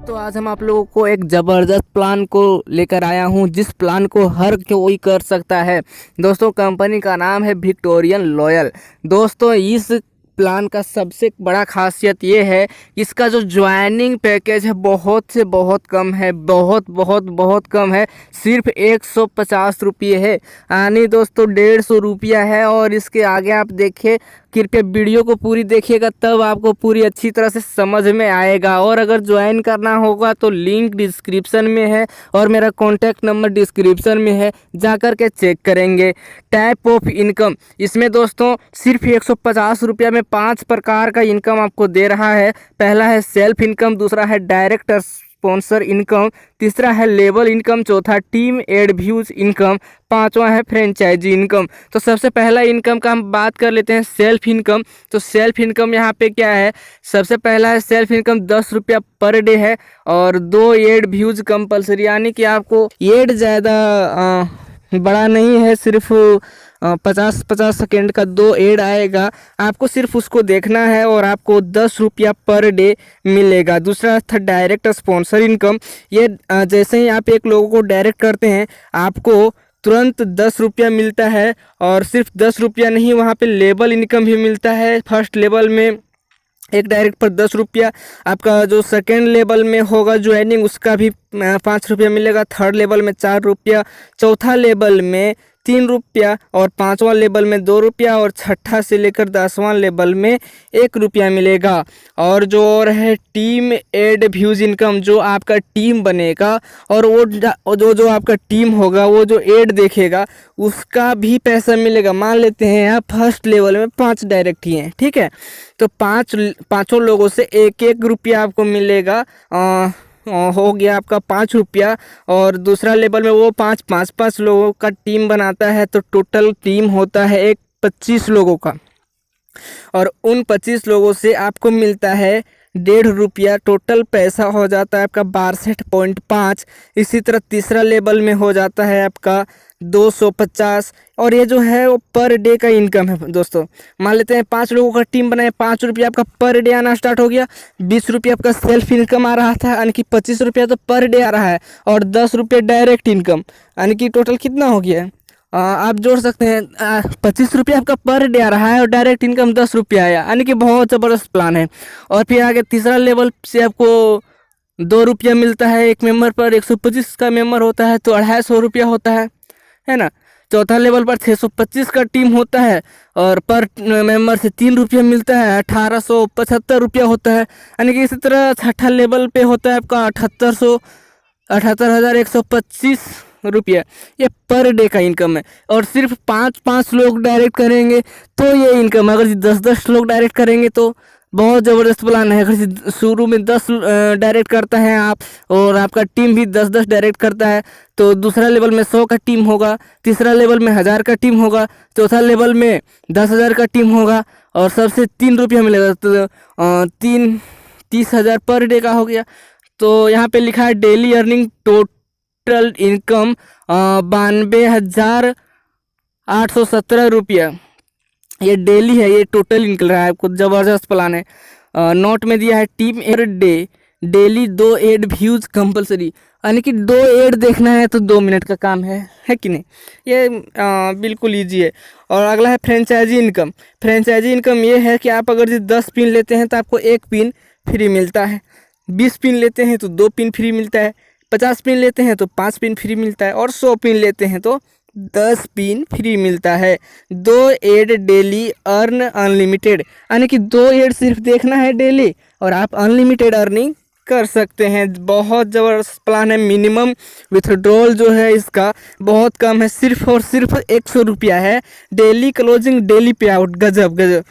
दोस्तों आज हम आप लोगों को एक ज़बरदस्त प्लान को लेकर आया हूं, जिस प्लान को हर कोई कर सकता है। दोस्तों कंपनी का नाम है विक्टोरियन लॉयल। दोस्तों इस प्लान का सबसे बड़ा खासियत ये है, इसका जो ज्वाइनिंग पैकेज है बहुत से बहुत कम है, बहुत कम है। सिर्फ 150 रुपये है, यानी दोस्तों 150 रुपया है। और इसके आगे आप देखिए, कृपया वीडियो को पूरी देखिएगा, तब आपको पूरी अच्छी तरह से समझ में आएगा। और अगर ज्वाइन करना होगा तो लिंक डिस्क्रिप्शन में है और मेरा कॉन्टैक्ट नंबर डिस्क्रिप्शन में है, जा कर के चेक करेंगे। टाइप ऑफ इनकम, इसमें दोस्तों सिर्फ 150 रुपया में 5 प्रकार का इनकम आपको दे रहा है। पहला है सेल्फ इनकम, दूसरा है डायरेक्ट स्पॉन्सर इनकम, तीसरा है लेबल इनकम, चौथा टीम एड व्यूज इनकम, पांचवा है फ्रेंचाइजी इनकम। तो सबसे पहला इनकम का हम बात कर लेते हैं, सेल्फ इनकम। तो सेल्फ इनकम यहाँ पे क्या है, सबसे पहला है सेल्फ इनकम 10 रुपया पर डे है और 2 एड व्यूज कंपलसरी, यानी कि आपको एड ज़्यादा बड़ा नहीं है, सिर्फ 50 सेकेंड का 2 एड आएगा, आपको सिर्फ उसको देखना है और आपको 10 रुपया पर डे मिलेगा। दूसरा था डायरेक्ट स्पॉन्सर इनकम। ये जैसे ही आप एक लोगों को डायरेक्ट करते हैं आपको तुरंत 10 रुपया मिलता है। और सिर्फ 10 रुपया नहीं, वहाँ पे लेबल इनकम भी मिलता है। फर्स्ट लेवल में एक डायरेक्ट पर 10 रुपया, आपका जो सेकेंड लेवल में होगा ज्वाइनिंग उसका भी 5 रुपया मिलेगा, थर्ड लेवल में 4 रुपया, चौथा लेवल में 3 रुपया और पांचवा लेवल में 2 रुपया और छठा से लेकर 10वां लेवल में 1 रुपया मिलेगा। और जो और है टीम एड व्यूज इनकम, जो आपका टीम बनेगा और वो जो आपका टीम होगा, वो जो एड देखेगा उसका भी पैसा मिलेगा। मान लेते हैं यहाँ फर्स्ट लेवल में 5 डायरेक्ट ही हैं, ठीक है, तो पाँचों लोगों से 1-1 रुपया आपको मिलेगा। हो गया आपका 5 रुपया। और दूसरा लेवल में वो 5 लोगों का टीम बनाता है, तो टोटल टीम होता है 25 लोगों का। और उन 25 लोगों से आपको मिलता है 1.5 रुपया, टोटल पैसा हो जाता है आपका 62.5। इसी तरह तीसरा लेवल में हो जाता है आपका 250। और ये जो है वो पर डे का इनकम है दोस्तों। मान लेते हैं 5 लोगों का टीम बनाए, 5 रुपया आपका पर डे आना स्टार्ट हो गया। 20 रुपया आपका सेल्फ इनकम आ रहा था, यानी कि 25 रुपया तो पर डे आ रहा है, और 10 रुपया डायरेक्ट इनकम, यानी कि टोटल कितना हो गया है, आप जोड़ सकते हैं 25 रुपया आपका पर डे आ रहा है और डायरेक्ट इनकम 10 रुपया आया, यानी कि बहुत ज़बरदस्त प्लान है। और फिर आगे तीसरा लेवल से आपको 2 रुपया मिलता है एक मेंबर पर। 125 का मेंबर होता है तो 250 रुपया होता है ना। चौथा लेवल पर 625 का टीम होता है और पर मेंबर से 3 रुपया मिलता है, 1875 रुपया होता है। यानी कि इसी तरह छठा लेवल पे होता है आपका 78,125 रुपया। ये पर डे का इनकम है। और सिर्फ 5 लोग डायरेक्ट करेंगे तो ये इनकम, अगर 10 लोग डायरेक्ट करेंगे तो बहुत ज़बरदस्त प्लान है। अगर शुरू में 10 डायरेक्ट करता है आप और आपका टीम भी 10 डायरेक्ट करता है, तो दूसरा लेवल में 100 का टीम होगा, तीसरा लेवल में 1000 का टीम होगा, चौथा लेवल में 10,000 का टीम होगा और सबसे 3 रुपया मिलेगा, तो 30,000 पर डे का हो गया। तो यहाँ पे लिखा है डेली अर्निंग टोटल इनकम 92,817 रुपया, ये डेली है, ये टोटल निकल रहा है आपको। ज़बरदस्त प्लान है। नोट में दिया है team add day daily 2 add views compulsory, यानी कि 2 एड देखना है तो 2 मिनट का काम है कि नहीं। ये बिल्कुल ईजी है। और अगला है फ्रेंचाइजी इनकम। फ्रेंचाइजी इनकम ये है कि आप अगर 10 पिन लेते हैं तो आपको 1 पिन फ्री मिलता है, 20 पिन लेते हैं तो 2 पिन फ्री मिलता है, 50 पिन लेते हैं तो 5 पिन फ्री मिलता है, और 100 पिन लेते हैं तो 10 पिन फ्री मिलता है। 2 एड डेली अर्न अनलिमिटेड, यानी कि 2 एड सिर्फ देखना है डेली और आप अनलिमिटेड अर्निंग कर सकते हैं। बहुत ज़बरदस्त प्लान है। मिनिमम विथड्रॉल जो है इसका बहुत कम है, सिर्फ और सिर्फ 100 रुपया है। डेली क्लोजिंग, डेली पे आउट, गजब।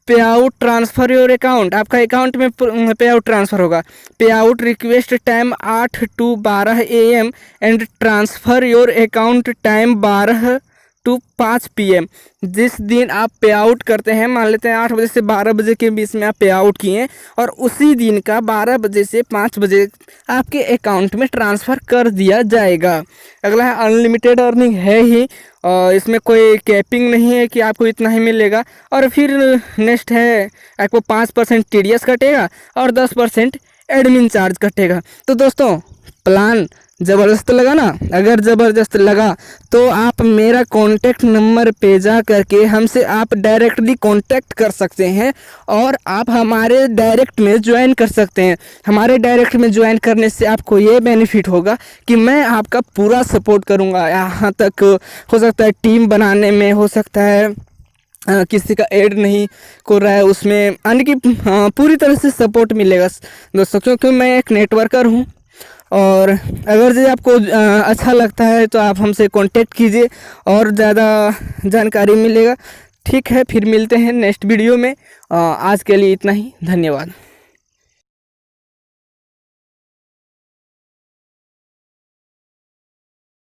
पे आउट ट्रांसफ़र योर अकाउंट, आपका अकाउंट में पे आउट ट्रांसफ़र होगा। पे out request time 8 to 12 AM and transfer your account time 12 to 5 PM। जिस दिन आप पे आउट करते हैं, मान लेते हैं 8 बजे से 12 बजे के बीच में आप पे आउट किए, और उसी दिन का 12 बजे से 5 बजे आपके अकाउंट में ट्रांसफ़र कर दिया जाएगा। अगला है अनलिमिटेड अर्निंग है ही, और इसमें कोई कैपिंग नहीं है कि आपको इतना ही मिलेगा। और फिर नेक्स्ट है आपको 5% TDS कटेगा और 10% एडमिन चार्ज कटेगा। तो दोस्तों प्लान ज़बरदस्त लगा ना? अगर ज़बरदस्त लगा तो आप मेरा कॉन्टैक्ट नंबर पे जा करके हमसे आप डायरेक्टली कॉन्टैक्ट कर सकते हैं और आप हमारे डायरेक्ट में ज्वाइन कर सकते हैं। हमारे डायरेक्ट में ज्वाइन करने से आपको ये बेनिफिट होगा कि मैं आपका पूरा सपोर्ट करूँगा। यहाँ तक हो सकता है टीम बनाने में, हो सकता है किसी का ऐड नहीं कर रहा है उसमें, यानी कि पूरी तरह से सपोर्ट मिलेगा दोस्तों, क्योंकि मैं एक नेटवर्कर हूँ। और अगर जो आपको अच्छा लगता है तो आप हमसे कांटेक्ट कीजिए और ज़्यादा जानकारी मिलेगा। ठीक है, फिर मिलते हैं नेक्स्ट वीडियो में। आज के लिए इतना ही, धन्यवाद।